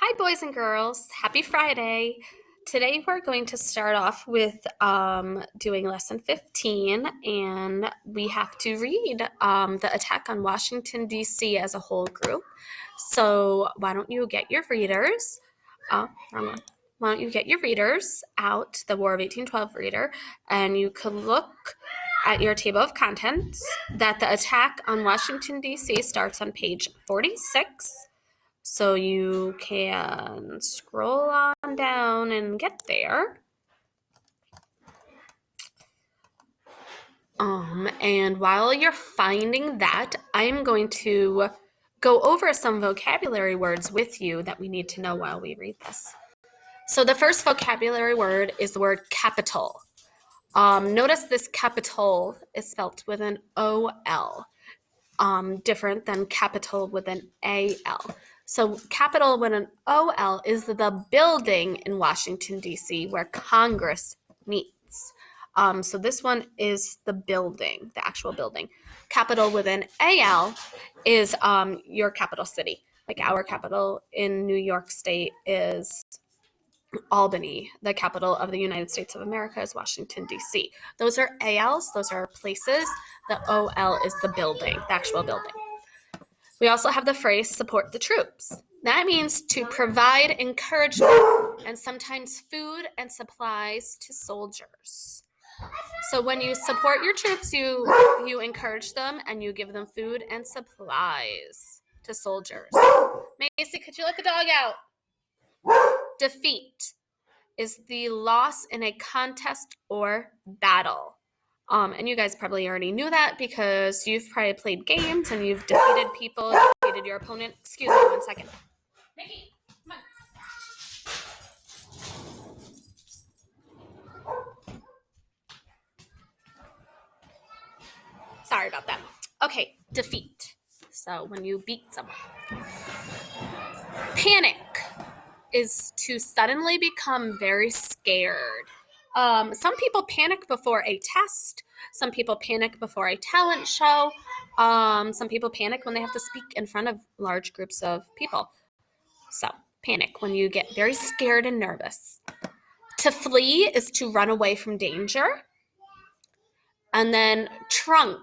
Hi, boys and girls. Happy Friday. Today we're going to start off with doing lesson 15, and we have to read the attack on Washington, D.C. as a whole group. So why don't you get your readers? Wrong one. Why don't you get your readers out, the War of 1812 reader, and you could look at your table of contents that the attack on Washington, D.C. starts on page 46. So you can scroll on down and get there. And while you're finding that, I'm going to go over some vocabulary words with you that we need to know while we read this. So the first vocabulary word is the word capital. Notice this capital is spelt with an O-L, different than capital with an A-L. So Capitol with an O-L is the building in Washington, D.C., where Congress meets. So this one is the building, the actual building. Capitol with an A-L is your capital city. Like our capital in New York State is Albany. The capital of the United States of America is Washington, D.C. Those are ALs, those are places. The OL is the building, the actual building. We also have the phrase support the troops. That means to provide encouragement and sometimes food and supplies to soldiers. So when you support your troops, you encourage them and you give them food and supplies to soldiers. Macy, could you let the dog out? Defeat is the loss in a contest or battle. And you guys probably already knew that because you've probably played games and you've defeated people, defeated your opponent. Excuse me 1 second. Mickey, come on. Sorry about that. Okay, defeat. So when you beat someone. Panic is to suddenly become very scared. Some people panic before a test. Some people panic before a talent show. Some people panic when they have to speak in front of large groups of people. So, panic when you get very scared and nervous. To flee is to run away from danger. And then trunk.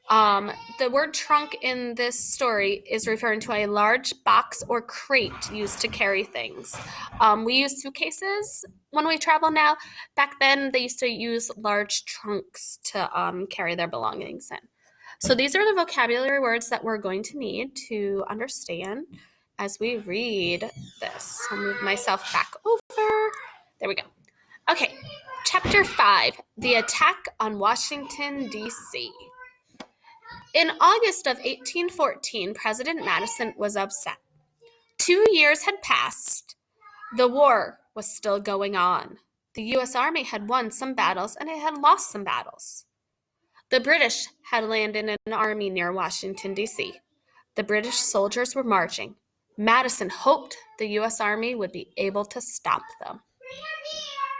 The word trunk in this story is referring to a large box or crate used to carry things. We use suitcases when we travel now. Back then, they used to use large trunks to carry their belongings in. So these are the vocabulary words that we're going to need to understand as we read this. I'll move myself back over. There we go. Okay, Chapter 5, The Attack on Washington, D.C. In August of 1814, President Madison was upset. 2 years had passed. The war was still going on. The U.S. Army had won some battles and it had lost some battles. The British had landed an army near Washington, D.C. The British soldiers were marching. Madison hoped the U.S. Army would be able to stop them.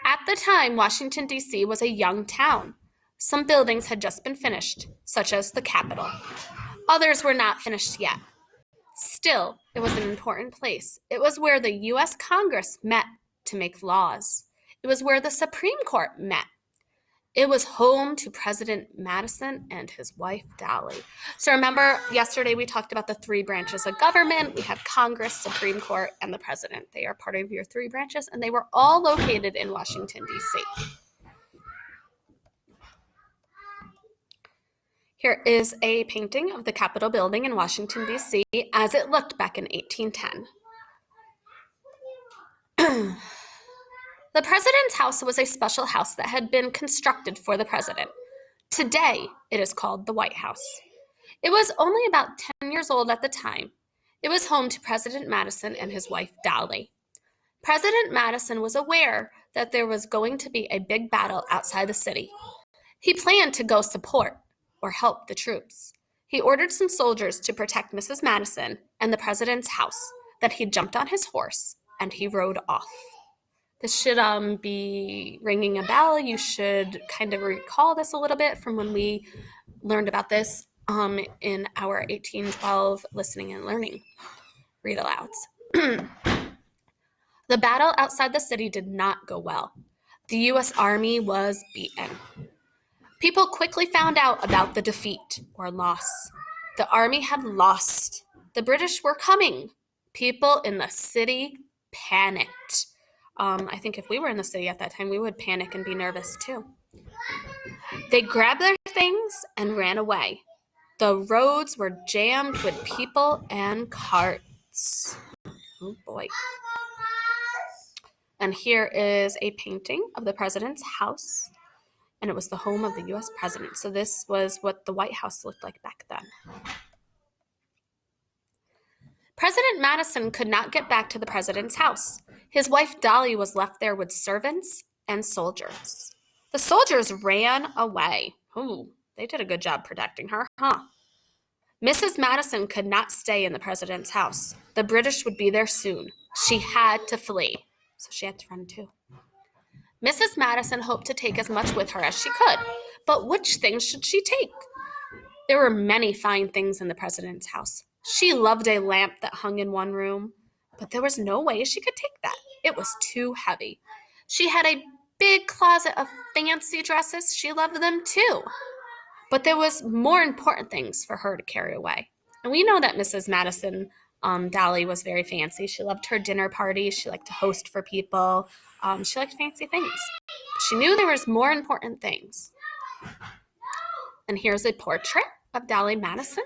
At the time, Washington, D.C. was a young town. Some buildings had just been finished, such as the Capitol. Others were not finished yet. Still, it was an important place. It was where the U.S. Congress met to make laws. It was where the Supreme Court met. It was home to President Madison and his wife, Dolly. So remember, yesterday we talked about the 3 branches of government. We have Congress, Supreme Court, and the President. They are part of your 3 branches, and they were all located in Washington, D.C. Here is a painting of the Capitol building in Washington, D.C. as it looked back in 1810. The president's house was a special house that had been constructed for the president. Today, it is called the White House. It was only about 10 years old at the time. It was home to President Madison and his wife, Dolly. President Madison was aware that there was going to be a big battle outside the city. He planned to go support or help the troops. He ordered some soldiers to protect Mrs. Madison and the president's house. Then he jumped on his horse and he rode off. This should be ringing a bell. You should kind of recall this a little bit from when we learned about this in our 1812 listening and learning read-alouds. The battle outside the city did not go well. The U.S. Army was beaten. People quickly found out about the defeat or loss. The army had lost. The British were coming. People in the city panicked. I think if we were in the city at that time, we would panic and be nervous too. They grabbed their things and ran away. The roads were jammed with people and carts. Oh boy. And here is a painting of the president's house. And it was the home of the U.S. president. So this was what the White House looked like back then. President Madison could not get back to the president's house. His wife Dolly was left there with servants and soldiers. The soldiers ran away. Ooh, they did a good job protecting her, huh? Mrs. Madison could not stay in the president's house. The British would be there soon. She had to flee, so she had to run too. Mrs. Madison hoped to take as much with her as she could, but which things should she take? There were many fine things in the president's house. She loved a lamp that hung in one room, but there was no way she could take that. It was too heavy. She had a big closet of fancy dresses. She loved them too. But there was more important things for her to carry away. And we know that Mrs. Madison, Dolly, was very fancy. She loved her dinner parties. She liked to host for people. She liked fancy things. She knew there was more important things. And here's a portrait of Dolly Madison.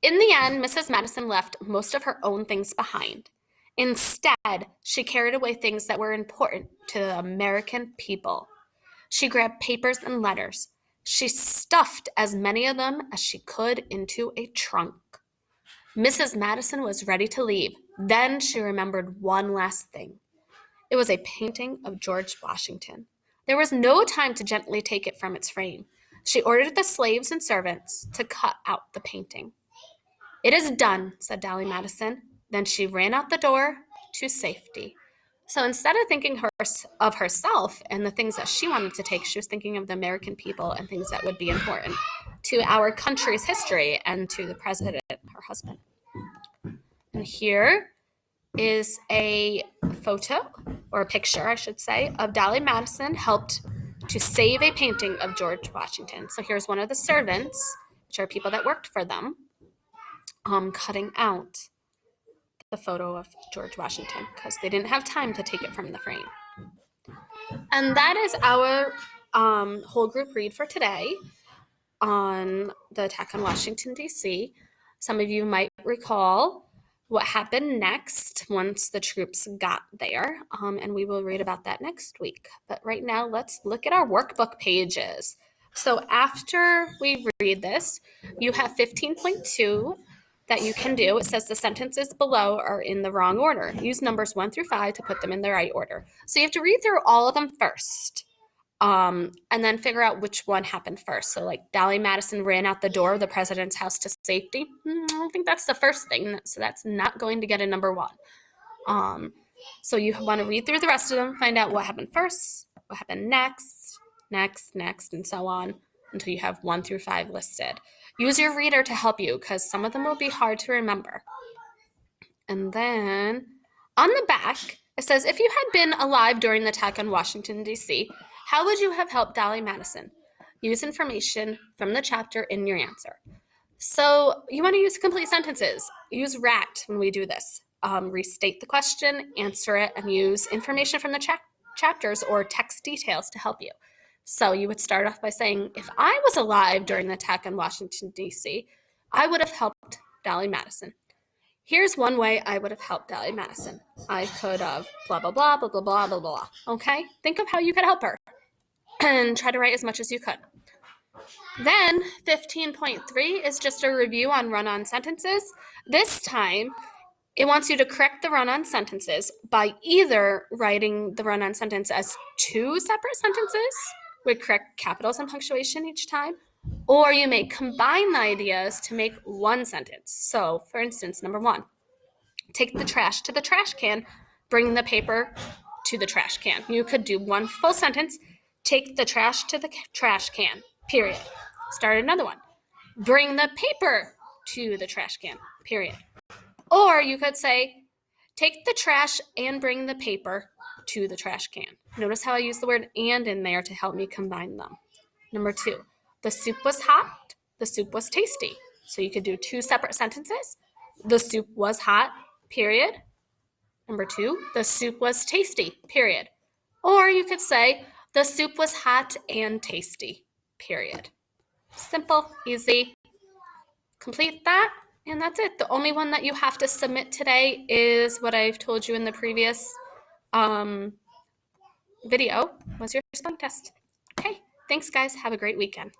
In the end, Mrs. Madison left most of her own things behind. Instead, she carried away things that were important to the American people. She grabbed papers and letters. She stuffed as many of them as she could into a trunk. Mrs. Madison was ready to leave. Then she remembered one last thing. It was a painting of George Washington. There was no time to gently take it from its frame. She ordered the slaves and servants to cut out the painting. "It is done," said Dolly Madison. Then she ran out the door to safety. So instead of thinking of herself and the things that she wanted to take, she was thinking of the American people and things that would be important to our country's history and to the president, her husband. And here is a photo, or a picture, I should say, of Dolly Madison helped to save a painting of George Washington. So here's one of the servants, which are people that worked for them, cutting out the photo of George Washington because they didn't have time to take it from the frame. And that is our whole group read for today on the attack on Washington, D.C. Some of you might recall what happened next once the troops got there, and we will read about that next week. But right now, let's look at our workbook pages. So after we read this, you have 15.2 that you can do. It says the sentences below are in the wrong order. Use numbers 1 through 5 to put them in the right order. So you have to read through all of them first, and then figure out which one happened first. So like Dolly Madison ran out the door of the president's house to safety. I don't think that's the first thing, so that's not going to get a number 1. So you want to read through the rest of them, find out what happened first, what happened next, and so on until you have 1 through 5 listed. Use your reader to help you because some of them will be hard to remember. And then on the back, it says, if you had been alive during the attack on Washington, D.C., how would you have helped Dolly Madison? Use information from the chapter in your answer. So you want to use complete sentences. Use RAT when we do this. Restate the question, answer it, and use information from the chapters or text details to help you. So you would start off by saying, if I was alive during the attack on Washington, D.C., I would have helped Dolly Madison. Here's one way I would have helped Dolly Madison. I could have blah, blah, blah, blah, blah, blah, blah, blah. Okay? Think of how you could help her and try to write as much as you could. Then 15.3 is just a review on run-on sentences. This time, it wants you to correct the run-on sentences by either writing the run-on sentence as 2 separate sentences with correct capitals and punctuation each time, or you may combine the ideas to make one sentence. So, for instance, number 1, take the trash to the trash can, bring the paper to the trash can. You could do one full sentence, take the trash to the trash can, period. Start another one. Bring the paper to the trash can, period. Or you could say, take the trash and bring the paper to the trash can. Notice how I use the word and in there to help me combine them. Number 2, the soup was hot, the soup was tasty. So you could do 2 separate sentences. The soup was hot, period. Number 2, the soup was tasty, period. Or you could say, the soup was hot and tasty, period. Simple, easy. Complete that, and that's it. The only one that you have to submit today is what I've told you in the previous video, was your spelling test. Okay, thanks guys. Have a great weekend.